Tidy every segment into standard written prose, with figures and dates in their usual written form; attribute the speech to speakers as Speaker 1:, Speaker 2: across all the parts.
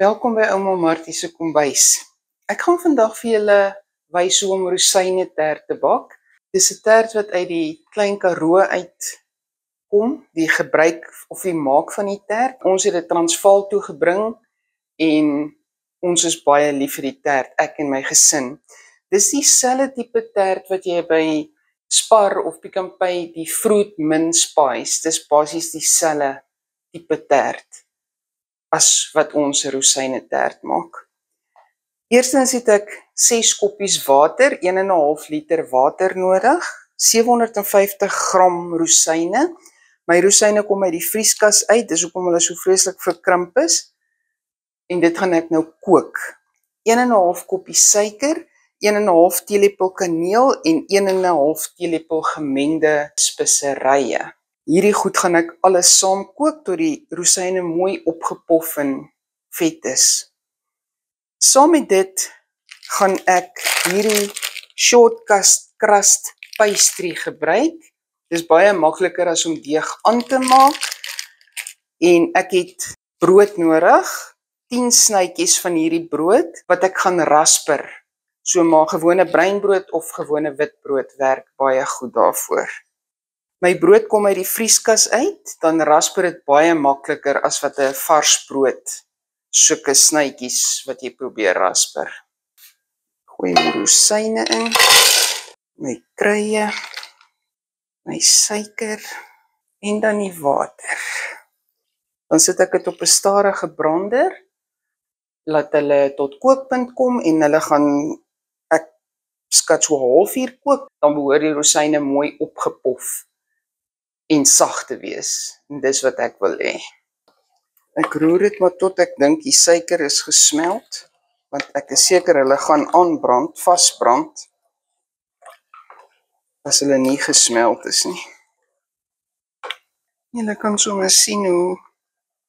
Speaker 1: Welkom by Ouma Martie se kombuis. Ek gaan vandag vir julle wys hoe om rosyne tert te bak. Dis 'n tert wat uit die Klein Karoo uitkom, die gebruik of die maak van die tert. Ons het dit Transvaal toe gebring en ons is baie lief vir die tert, ek en my gesin. Dis dieselfde tipe tert wat jy by Spar of Pick n Pay, die Fruit Mince Pies. Dis basies dieselfde tipe tert as wat ons rosyne tert maak. Eerstens het ek 6 koppies water, 1,5 liter water nodig, 750 gram rosyne. My rosyne kom uit die vrieskas uit, dis hoekom hulle so vreeslik verkrimp is. En dit gaan ek nou kook. 1,5 koppie suiker, 1,5 teelepel kaneel en 1,5 teelepel gemengde speserye. Hierdie goed gaan ek alles saam kook tot die rosyne mooi opgepof en vet is. Saam met dit gaan ek hierdie short crust pastry gebruik. Dis baie makliker as om deeg aan te maak. En ek het brood nodig, 10 snytjies van hierdie brood wat ek gaan rasper. So maar gewone breinbrood of gewone witbrood werk baie goed daarvoor. My brood kom uit die vrieskas uit, dan rasper dit baie makliker as wat 'n vars brood, sulke snytjies wat jy probeer rasper. Gooi my rosyne in, my kruie, my suiker en dan die water. Dan sit ek dit op 'n stadige brander, laat hulle tot kookpunt kom en hulle gaan, ek skat so 'n halfuur kook, dan behoort die rosyne mooi opgepof en sag te wees. En dis wat ek wil hê. Ek roer dit maar tot ek dink die suiker is gesmelt, want ek is seker hulle gaan aanbrand, vasbrand, as hulle nie gesmelt is nie. Julle kan sommer sien hoe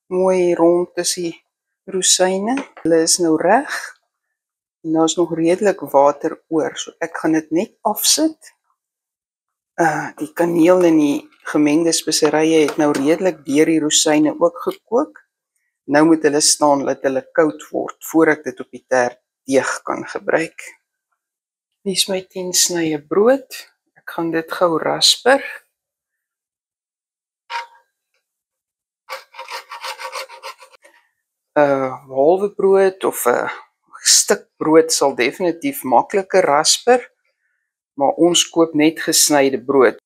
Speaker 1: mooi rond is die rosyne. Hulle is nou reg, en daar is nog redelik water oor, so ek gaan dit net afsit. Die kaneel en die gemengde speserye het nou redelik deur die rosyne ook gekook. Nou moet hulle staan dat hulle koud word voor ek dit op die tert deeg kan gebruik. Hier is my 10 snye brood. Ek gaan dit gou rasper. Halwe brood of 'n stuk brood sal definitief makliker rasper, maar ons koop net gesnyde brood.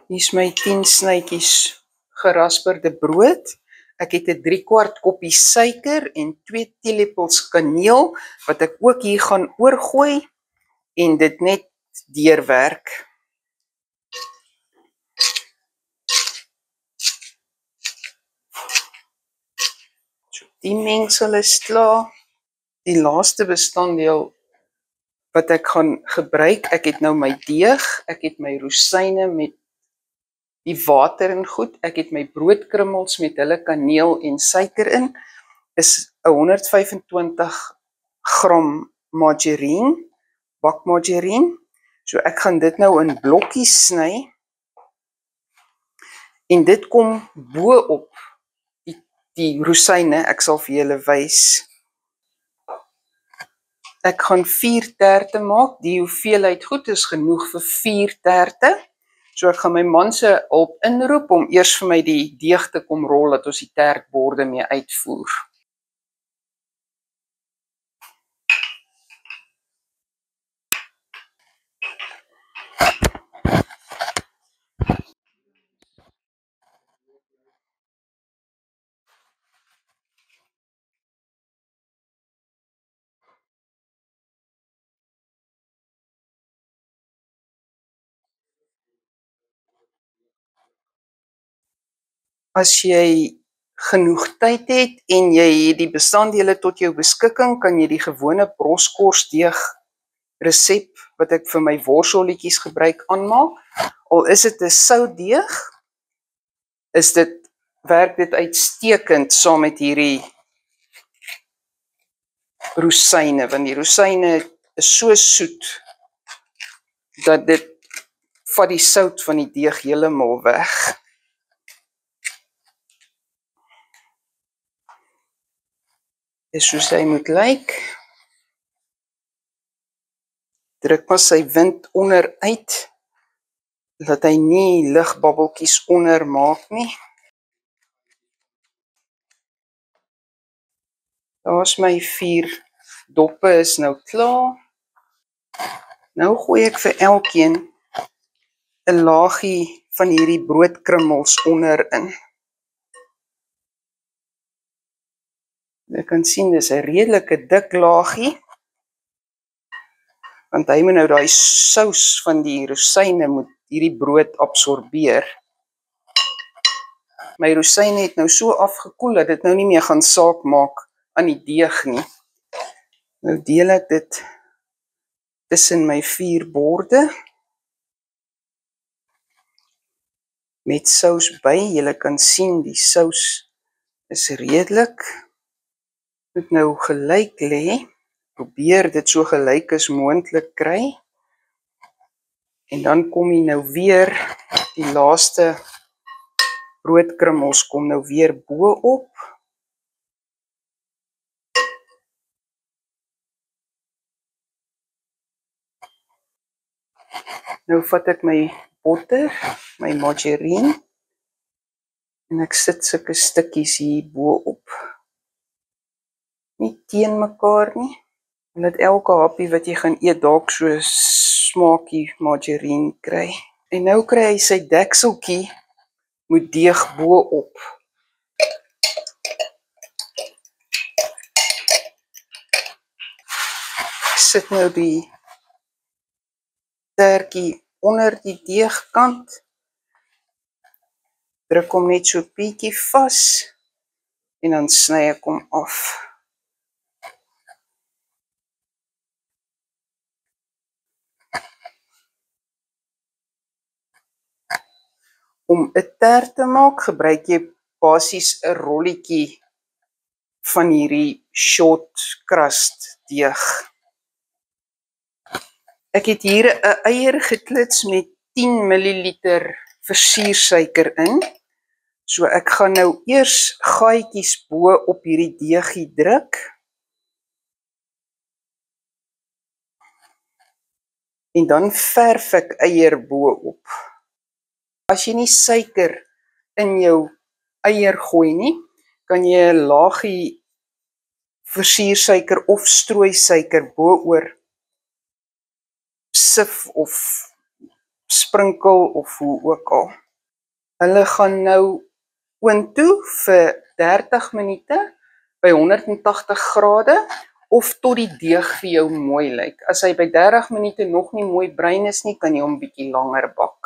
Speaker 1: Hier is my 10 snytjies gerasperde brood. Ek het 'n 3/4 koppie suiker en 2 teelepels kaneel, wat ek ook hier gaan oorgooi en dit net deurwerk. So, die mengsel is klaar. Die laaste bestanddeel wat ek gaan gebruik, ek het nou my deeg, ek het my rosyne met die water en goed, ek het my broodkrummels met hulle kaneel en suiker in, is 125 gram margarine, bakmargarine. So ek gaan dit nou in blokkies sny, en dit kom bo-op die rosyne, ek sal vir julle wys. Ek gaan 4 terte maak, die hoeveelheid goed is genoeg vir 4 terte. So ek gaan my man se hulp inroep om eers vir my die deeg te kom rol, dat ons die tertborde mee uitvoer. As jy genoeg tyd het en jy het die bestanddele tot jou beskikking, kan jy die gewone broskorsdeeg resep wat ek vir my worselletjies gebruik aanmaak. Al is dit 'n soutdeeg, werk dit uitstekend saam met hierdie rosyne, want die rosyne is so soet dat dit vat die sout van die deeg heeltemal weg. Dis soos hy moet lyk. Druk maar sy wind onder uit, dat hy nie lugbabbeltjies onder maak nie. Daar's my 4 doppe is nou klaar. Nou gooi ek vir elkeen 'n laagie van hierdie broodkrummels onderin. Jy kan sien dis 'n redelike dik laagie, want hy moet nou daai sous van die rosyne moet hierdie brood absorbeer. My rosyne het nou so afgekoel dat dit nou nie meer gaan saak maak aan die deeg nie. Nou deel ek dit tussen my 4 borde met sous by. Julle kan sien die sous is redelik. Moet nou gelyk lê. Probeer dit so gelyk as moontlik kry. En dan kom jy nou weer die laaste broodkrummels kom nou weer bo-op. Nou vat ek my botter, my margarine, en ek sit sulke stukkies hier bo-op. Nie teen mekaar nie, omdat elke happie wat jy gaan eet dalk so smaakie margarine kry. En nou kry hy sy dekseltjie moet deeg bo-op. Ek sit nou die tertjie onder die deegkant. Druk hom net so bietjie vas en dan sny ek hom af. Om 'n tert te maak, gebruik jy basies 'n rolletjie van hierdie short crust deeg. Ek het hier 'n eier geklits met 10 ml versiersuiker in. So ek gaan nou eers gaatjies bo op hierdie deegie druk. En dan verf ek eier bo-op. As jy nie suiker in jou eier gooi nie, kan jy 'n laagie versiersuiker of strooisuiker bo-oor sif of sprinkel of hoe ook al. Hulle gaan nou oontoe vir 30 minute by 180 grade of tot die deeg vir jou mooi lyk. As hy by 30 minute nog nie mooi bruin is nie, kan jy hom bietjie langer bak.